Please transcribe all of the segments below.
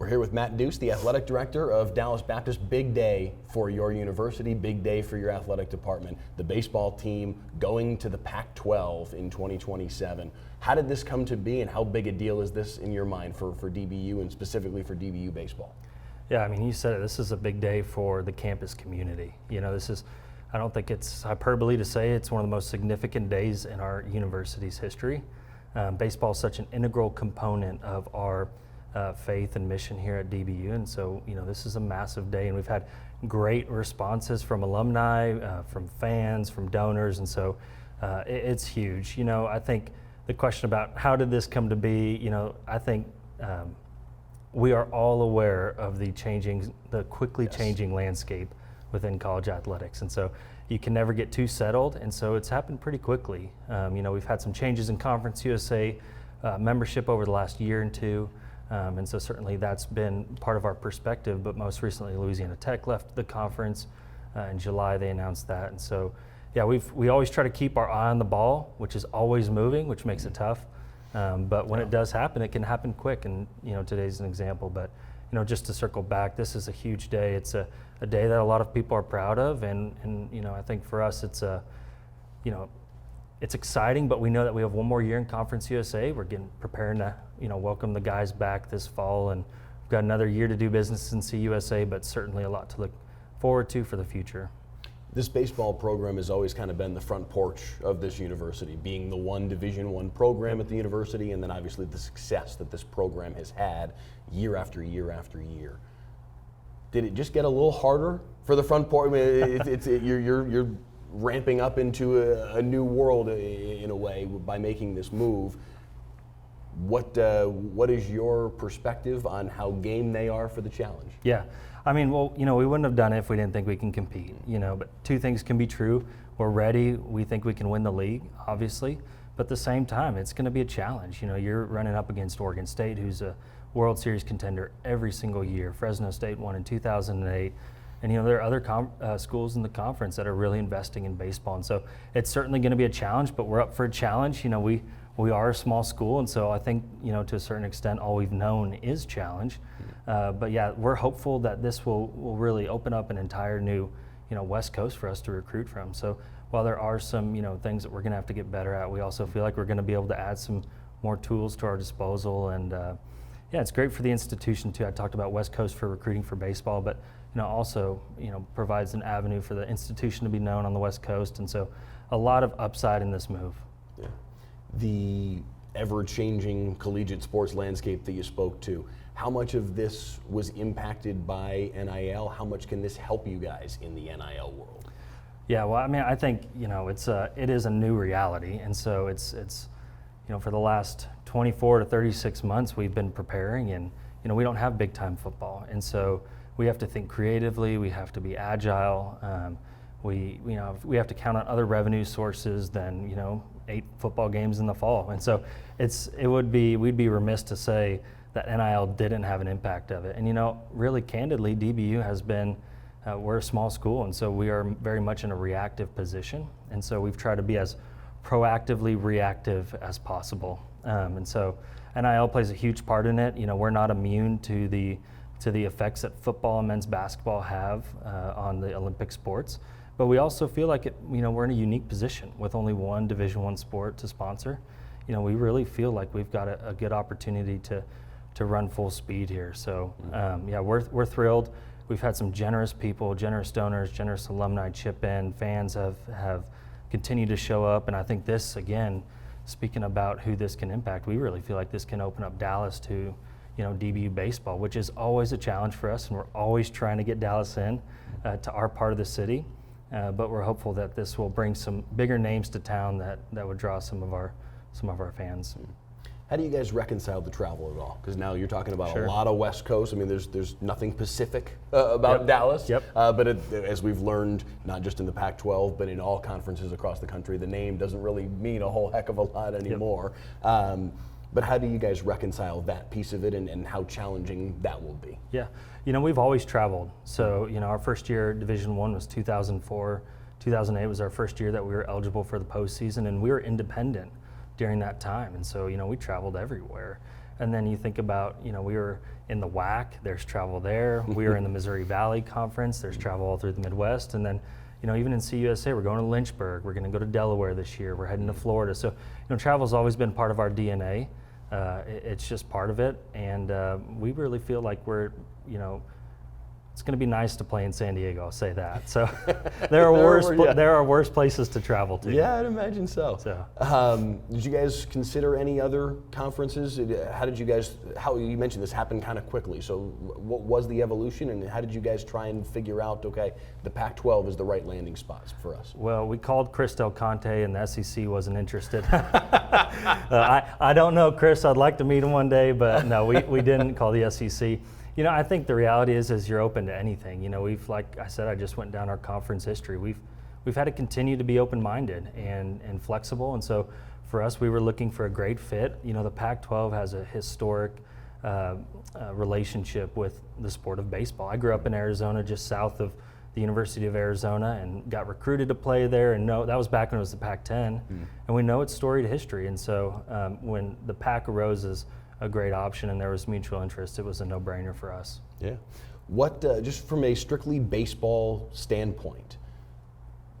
We're here with Matt Duce, the athletic director of Dallas Baptist. Big day for your university, big day for your athletic department. The baseball team going to the Pac-12 in 2027. How did this come to be, and how big a deal is this in your mind for DBU and specifically for DBU baseball? Yeah, I mean, you said it. This is a big day for the campus community. You know, I don't think it's hyperbole to say it's one of the most significant days in our university's history. Baseball is such an integral component of our faith and mission here at DBU, and so this is a massive day, and we've had great responses from alumni, from fans, from donors, and so it's huge. I think the question about how did this come to be, I think we are all aware of the quickly changing landscape within college athletics, and so you can never get too settled, and so it's happened pretty quickly. We've had some changes in Conference USA membership over the last year and two. And so certainly that's been part of our perspective, but most recently Louisiana Tech left the conference. In July they announced that. And so, yeah, we always try to keep our eye on the ball, which is always moving, which makes it tough. But when it does happen, it can happen quick, and today's an example. But just to circle back, this is a huge day. It's a day that a lot of people are proud of, and I think for us it's it's exciting, but we know that we have one more year in Conference USA. We're preparing to welcome the guys back this fall, and we've got another year to do business in CUSA, but certainly a lot to look forward to for the future. This baseball program has always kind of been the front porch of this university, being the one Division I program at the university, and then obviously the success that this program has had year after year after year. Did it just get a little harder for the front porch? I mean, you're ramping up into a new world in a way by making this move. What is your perspective on how game they are for the challenge? Yeah, I mean, well, we wouldn't have done it if we didn't think we can compete, but two things can be true. We're ready. We think we can win the league, obviously, but at the same time, it's going to be a challenge. You're running up against Oregon State, who's a World Series contender every single year. Fresno State won in 2008. And there are other schools in the conference that are really investing in baseball, and so it's certainly going to be a challenge. But we're up for a challenge. We are a small school, and so I think to a certain extent, all we've known is challenge. But yeah, we're hopeful that this will really open up an entire new West Coast for us to recruit from. So while there are some things that we're going to have to get better at, we also feel like we're going to be able to add some more tools to our disposal. And yeah, it's great for the institution too. I talked about West Coast for recruiting for baseball, but also provides an avenue for the institution to be known on the West Coast, and so a lot of upside in this move. Yeah. The ever-changing collegiate sports landscape that you spoke to, how much of this was impacted by NIL? How much can this help you guys in the NIL world? Yeah, well, I mean, I think it is a new reality, and so it's for the last 24 to 36 months we've been preparing, and we don't have big-time football, and so we have to think creatively. We have to be agile. We have to count on other revenue sources than 8 football games in the fall. And so we'd be remiss to say that NIL didn't have an impact of it. And really candidly, DBU has been we're a small school, and so we are very much in a reactive position. And so we've tried to be as proactively reactive as possible. And so NIL plays a huge part in it. We're not immune to the effects that football and men's basketball have on the Olympic sports. But we also feel like we're in a unique position with only one Division I sport to sponsor. We really feel like we've got a good opportunity to run full speed here. So yeah, we're thrilled. We've had some generous people, generous donors, generous alumni chip in. Fans have continued to show up, and I think this, again, speaking about who this can impact, we really feel like this can open up Dallas to DBU baseball, which is always a challenge for us, and we're always trying to get Dallas in to our part of the city. But we're hopeful that this will bring some bigger names to town that would draw some of our fans. How do you guys reconcile the travel at all? Because now you're talking about Sure. a lot of West Coast. I mean, there's nothing Pacific about Yep. Dallas. Yep. But as we've learned, not just in the Pac-12, but in all conferences across the country, the name doesn't really mean a whole heck of a lot anymore. But how do you guys reconcile that piece of it and how challenging that will be? Yeah, we've always traveled. So, our first year at Division I was 2004. 2008 was our first year that we were eligible for the postseason, and we were independent during that time. And so, we traveled everywhere. And then you think about, we were in the WAC, there's travel there. We were in the Missouri Valley Conference, there's travel all through the Midwest. And then, even in CUSA, we're going to Lynchburg, we're going to go to Delaware this year, we're heading to Florida. So, travel's always been part of our DNA. It's just part of it. And we really feel like we're, it's going to be nice to play in San Diego, I'll say that. So there are worse places to travel to. Yeah, I'd imagine so. Did you guys consider any other conferences? How you mentioned this happened kind of quickly. So what was the evolution, and how did you guys try and figure out, okay, the Pac-12 is the right landing spot for us? Well, we called Chris Del Conte, and the SEC wasn't interested. I don't know Chris. I'd like to meet him one day, but no, we didn't call the SEC. I think the reality is you're open to anything. We've, like I said, I just went down our conference history. We've had to continue to be open-minded and flexible. And so for us, we were looking for a great fit. The Pac-12 has a historic relationship with the sport of baseball. I grew up in Arizona, just south of the University of Arizona, and got recruited to play there. And that was back when it was the Pac-10. And we know its storied history. And so when the Pac arose as a great option and there was mutual interest, it was a no-brainer for us. Yeah. What, just from a strictly baseball standpoint,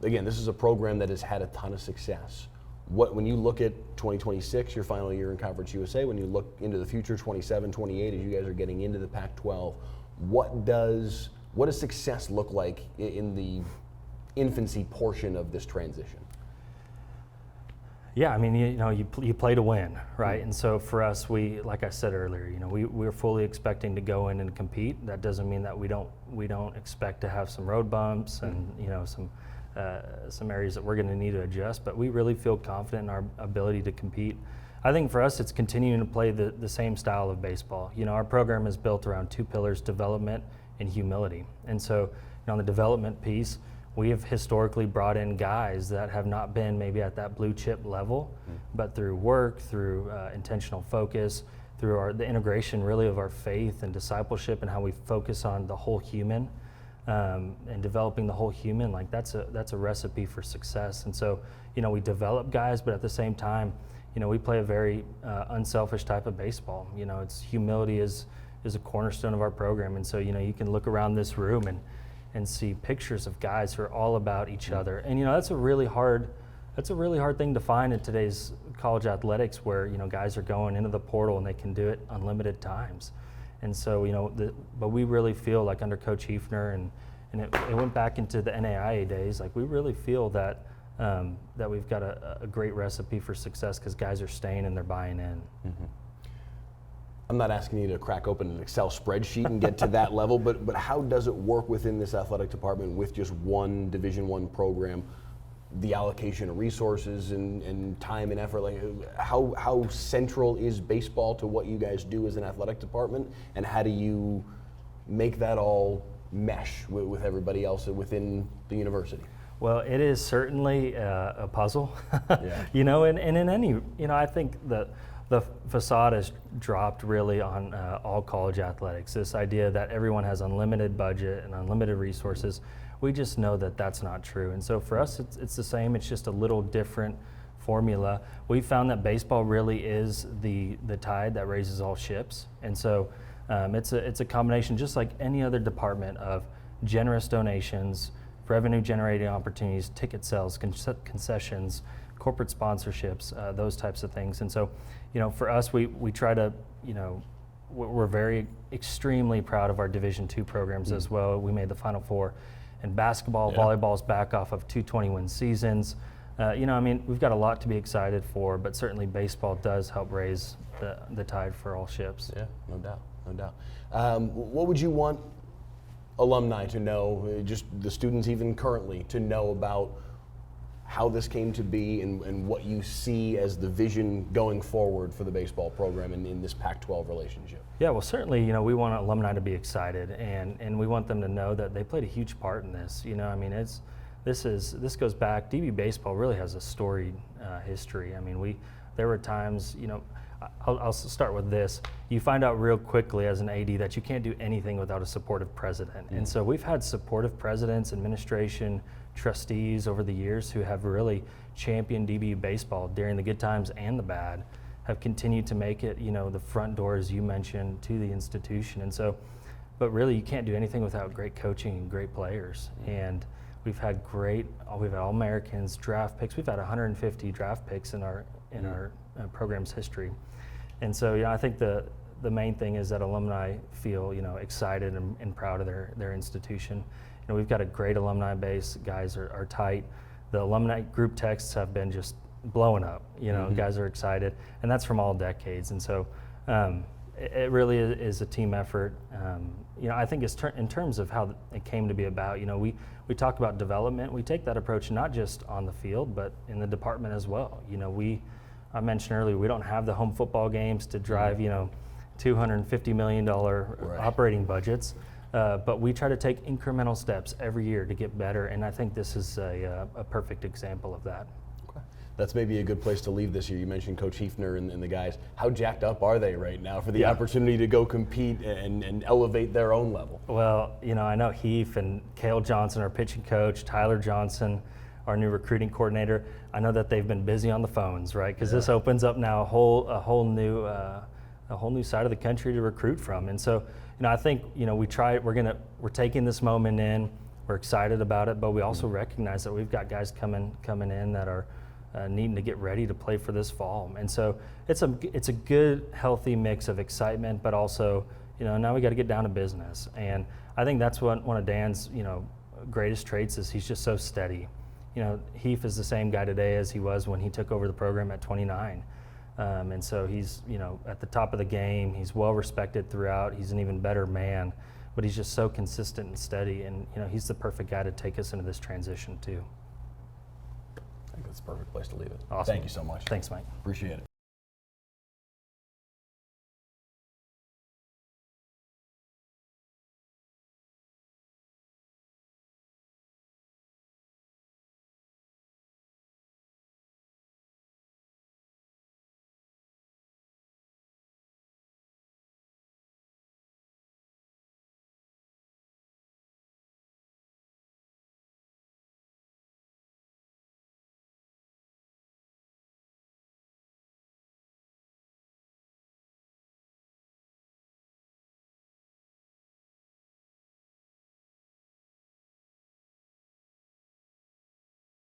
again, this is a program that has had a ton of success. When you look at 2026, your final year in Conference USA, when you look into the future, 27, 28, as you guys are getting into the Pac-12, what does success look like in the infancy portion of this transition? Yeah, you play to win, right? And so for us, like I said earlier, we're fully expecting to go in and compete. That doesn't mean that we don't expect to have some road bumps and some areas that we're going to need to adjust. But we really feel confident in our ability to compete. I think for us, it's continuing to play the same style of baseball. Our program is built around two pillars: development and humility. And so on the development piece, we have historically brought in guys that have not been maybe at that blue chip level, but through work, through intentional focus, through the integration really of our faith and discipleship and how we focus on the whole human and developing the whole human, like that's a recipe for success. And so, we develop guys, but at the same time, we play a very unselfish type of baseball. It's humility is a cornerstone of our program. And so, you can look around this room and see pictures of guys who are all about each other. And that's a really hard thing to find in today's college athletics, where guys are going into the portal and they can do it unlimited times. And so but we really feel like under Coach Hefner and it went back into the NAIA days, like we really feel that that we've got a great recipe for success because guys are staying and they're buying in. Mm-hmm. I'm not asking you to crack open an Excel spreadsheet and get to that level, but how does it work within this athletic department with just one Division I program, the allocation of resources and time and effort? Like how central is baseball to what you guys do as an athletic department, and how do you make that all mesh with everybody else within the university? Well, it is certainly a puzzle, Yeah. And in any, I think that the facade has dropped really on all college athletics. This idea that everyone has unlimited budget and unlimited resources, we just know that that's not true. And so for us, it's the same. It's just a little different formula. We found that baseball really is the tide that raises all ships. And so it's a combination, just like any other department, of generous donations, revenue generating opportunities, ticket sales, concessions, corporate sponsorships, those types of things. And so, for us, we try to, we're very extremely proud of our Division II programs as well. We made the Final Four in basketball. Volleyball's back off of 2 20-win seasons. We've got a lot to be excited for, but certainly baseball does help raise the tide for all ships. Yeah, no doubt. What would you want alumni to know, just the students even currently, to know about how this came to be and what you see as the vision going forward for the baseball program in this Pac-12 relationship? Yeah, well, certainly, we want alumni to be excited, and we want them to know that they played a huge part in this. This goes back. DBU Baseball really has a storied history. There were times, I'll start with this. You find out real quickly as an AD that you can't do anything without a supportive president. And so we've had supportive presidents, administration, trustees over the years who have really championed DBU Baseball during the good times and the bad, have continued to make it, the front door, as you mentioned, to the institution. And so, but really you can't do anything without great coaching and great players. And we've had All-Americans, draft picks. We've had 150 draft picks in our program's history. And so, I think the main thing is that alumni feel, excited and proud of their institution. We've got a great alumni base. Guys are tight. The alumni group texts have been just blowing up. Guys are excited, and that's from all decades. And so, it really is a team effort. I think in terms of how it came to be about, we talked about development. We take that approach not just on the field, but in the department as well. I mentioned earlier, we don't have the home football games to drive, $250 million operating budgets, but we try to take incremental steps every year to get better, and I think this is a perfect example of that. Okay. That's maybe a good place to leave this year. You mentioned Coach Hefner and the guys. How jacked up are they right now for the opportunity to go compete and elevate their own level? Well, I know Heath and Cale Johnson, our pitching coach, Tyler Johnson, our new recruiting coordinator. I know that they've been busy on the phones, right? Because this opens up now a whole new side of the country to recruit from. And so, I think we're taking this moment in. We're excited about it, but we also recognize that we've got guys coming in that are needing to get ready to play for this fall. And so it's a good, healthy mix of excitement, but also now we got to get down to business. And I think that's one of Dan's greatest traits is he's just so steady. Heath is the same guy today as he was when he took over the program at 29. And so he's, at the top of the game. He's well respected throughout. He's an even better man, but he's just so consistent and steady. And, he's the perfect guy to take us into this transition too. I think that's a perfect place to leave it. Awesome. Thank you so much. Thanks, Mike. Appreciate it.